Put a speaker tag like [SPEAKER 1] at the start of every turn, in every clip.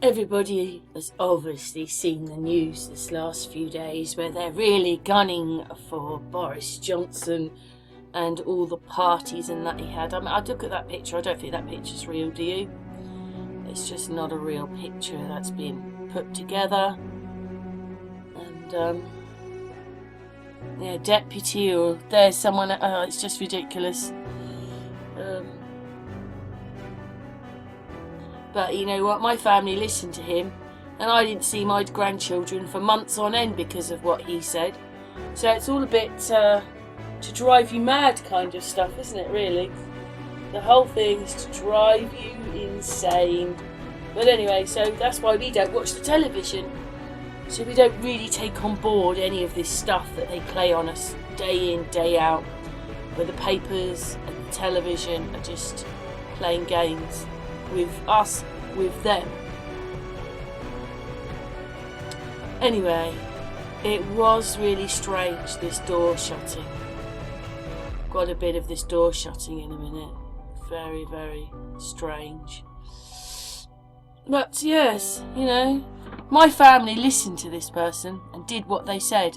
[SPEAKER 1] Everybody has obviously seen the news this last few days where they're really gunning for Boris Johnson and all the parties and that he had. I mean, I look at that picture, I don't think that picture's real, do you? It's just not a real picture that's been put together. And, yeah, deputy, or there's someone, it's just ridiculous. But you know what, my family listened to him, and I didn't see my grandchildren for months on end because of what he said. So it's all a bit to drive you mad kind of stuff, isn't it, really? The whole thing is to drive you insane. But anyway, so that's why we don't watch the television. So we don't really take on board any of this stuff that they play on us day in, day out, where the papers and the television are just playing games with us, with them. Anyway, it was really strange, this door shutting. Got a bit of this door shutting in a minute. Very, very strange. But yes, you know, my family listened to this person and did what they said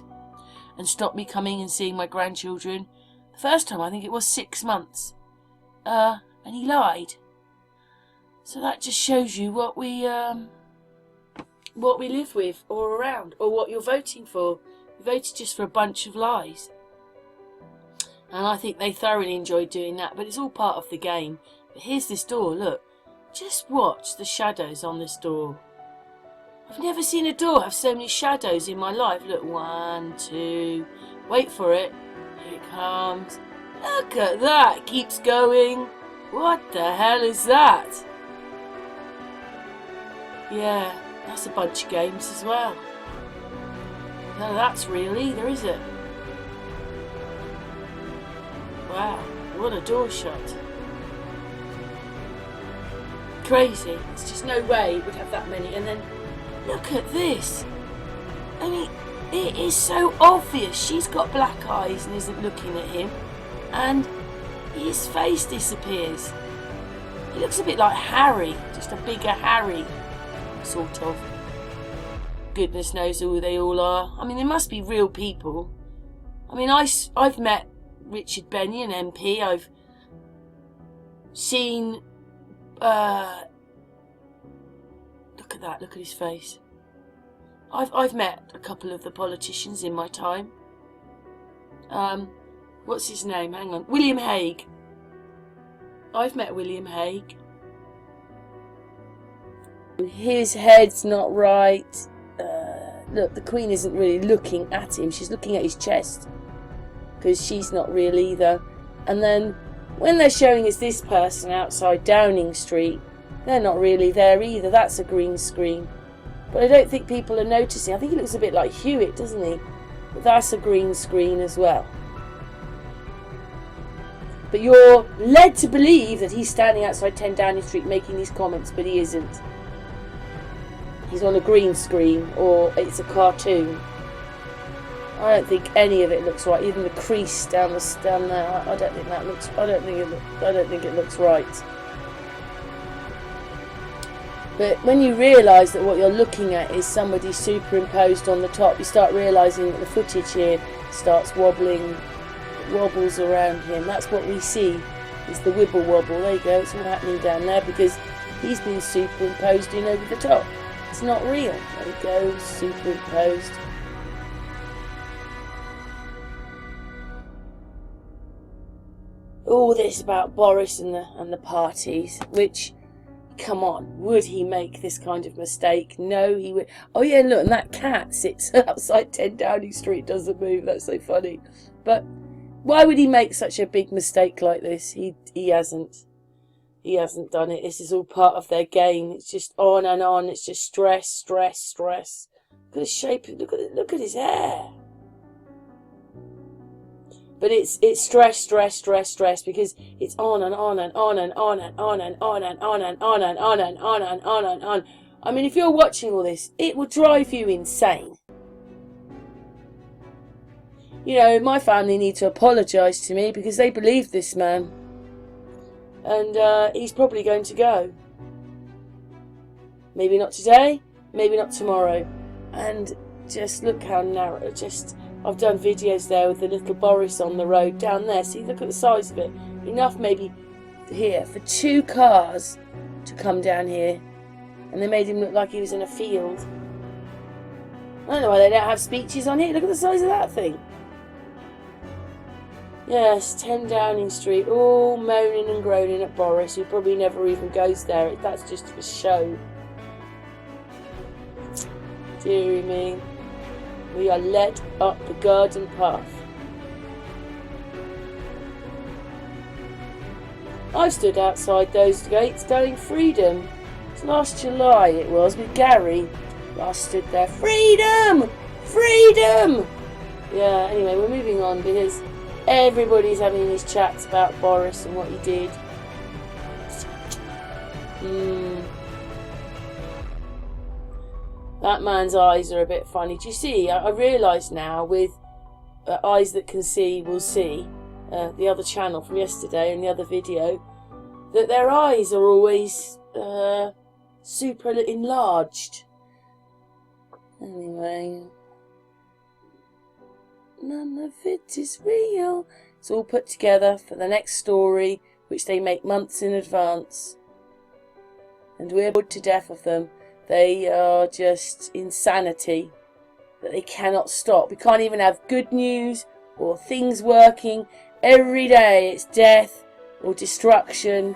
[SPEAKER 1] and stopped me coming and seeing my grandchildren. The first time, I think it was 6 months. And he lied. So that just shows you what we live with or around, or what you're voting for. You voted just for a bunch of lies. And I think they thoroughly enjoyed doing that, but it's all part of the game. But here's this door, look. Just watch the shadows on this door. I've never seen a door have so many shadows in my life. Look, 1, 2, wait for it. Here it comes. Look at that, it keeps going. What the hell is that? Yeah, that's a bunch of games as well. No, that's real either, is it? Wow, what a door shut. Crazy. There's just no way it would have that many. And then, look at this. I mean, it is so obvious. She's got black eyes and isn't looking at him. And his face disappears. He looks a bit like Harry, just a bigger Harry. Sort of. Goodness knows who they all are. I mean, they must be real people. I mean, I've met Richard Benny, an MP. I've seen... look at that. Look at his face. I've met a couple of the politicians in my time. What's his name? Hang on. William Hague. I've met William Hague. His head's not right. Look, the Queen isn't really looking at him. She's looking at his chest, because she's not real either. And then when they're showing us this person outside Downing Street, they're not really there either. That's a green screen. But I don't think people are noticing. I think he looks a bit like Hewitt, doesn't he? But that's a green screen as well. But you're led to believe that he's standing outside 10 Downing Street making these comments, but he isn't. He's on a green screen, or it's a cartoon. I don't think any of it looks right. Even the crease down there, I don't think that looks. I don't think it looks right. But when you realise that what you're looking at is somebody superimposed on the top, you start realising that the footage here starts wobbling, wobbles around him. That's what we see. Is the wibble wobble. There you go. It's all happening down there because he's been superimposed in over the top. It's not real. There we go. Superimposed. All this about Boris and the parties, which, come on, would he make this kind of mistake? No, he would. Oh yeah, look, and that cat sits outside 10 Downing Street, doesn't move. That's so funny. But why would he make such a big mistake like this? He hasn't. He hasn't done it. This is all part of their game. It's just on and on. It's just stress, stress, stress. Look at his shape. Look at his hair. But it's stress, stress, stress, stress, because it's on and on and on and on and on and on and on and on and on and on and on and on. I mean, if you're watching all this, it will drive you insane. You know, my family need to apologise to me because they believe this man. And he's probably going to go. Maybe not today, maybe not tomorrow. And just look how narrow, I've done videos there with the little Boris on the road down there. See, look at the size of it. Enough maybe here for 2 cars to come down here. And they made him look like he was in a field. I don't know why they don't have speeches on here. Look at the size of that thing. Yes, 10 Downing Street, all moaning and groaning at Boris, who probably never even goes there. That's just for show. Deary me. We are led up the garden path. I stood outside those gates going freedom. It's last July it was with Gary. I stood there, freedom! Freedom! Yeah, anyway, we're moving on because everybody's having these chats about Boris and what he did. That man's eyes are a bit funny. Do you see? I realise now with Eyes That Can See Will See, the other channel from yesterday and the other video, that their eyes are always super enlarged. Anyway, none of it is real. It's all put together for the next story, which they make months in advance. And we're bored to death of them. They are just insanity that they cannot stop. We can't even have good news or things working. Every day it's death or destruction,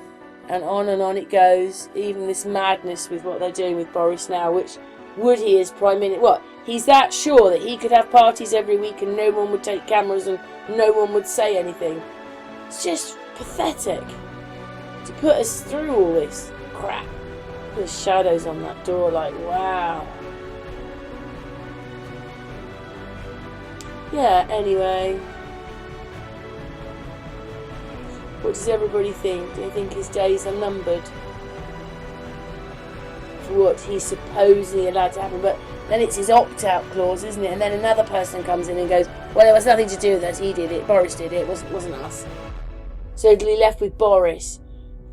[SPEAKER 1] and on it goes. Even this madness with what they're doing with Boris now, which would he as Prime Minister? What? He's that sure that he could have parties every week and no one would take cameras and no one would say anything? It's just pathetic to put us through all this crap. The shadows on that door, like, wow. Yeah, anyway. What does everybody think? Do you think his days are numbered? For what he's supposedly allowed to happen, but then it's his opt-out clause, isn't it? And then another person comes in and goes, well, it was nothing to do with us, he did it, Boris did it, it wasn't us. So it'll be left with Boris.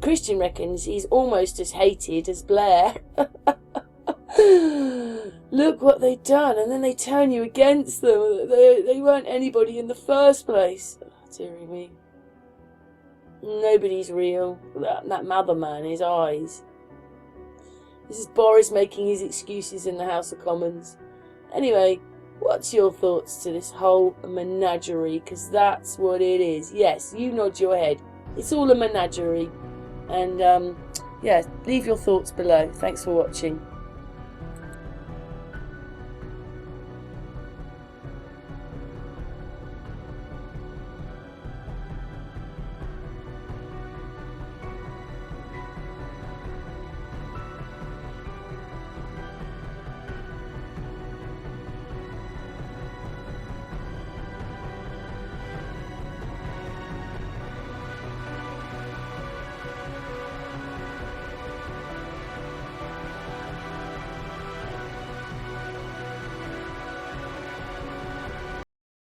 [SPEAKER 1] Christian reckons he's almost as hated as Blair. Look what they've done, and then they turn you against them. They weren't anybody in the first place. Oh, dearie me. Nobody's real. That mother man, his eyes. This is Boris making his excuses in the House of Commons. Anyway, what's your thoughts to this whole menagerie? Because that's what it is. Yes, you nod your head. It's all a menagerie. And, yeah, leave your thoughts below. Thanks for watching.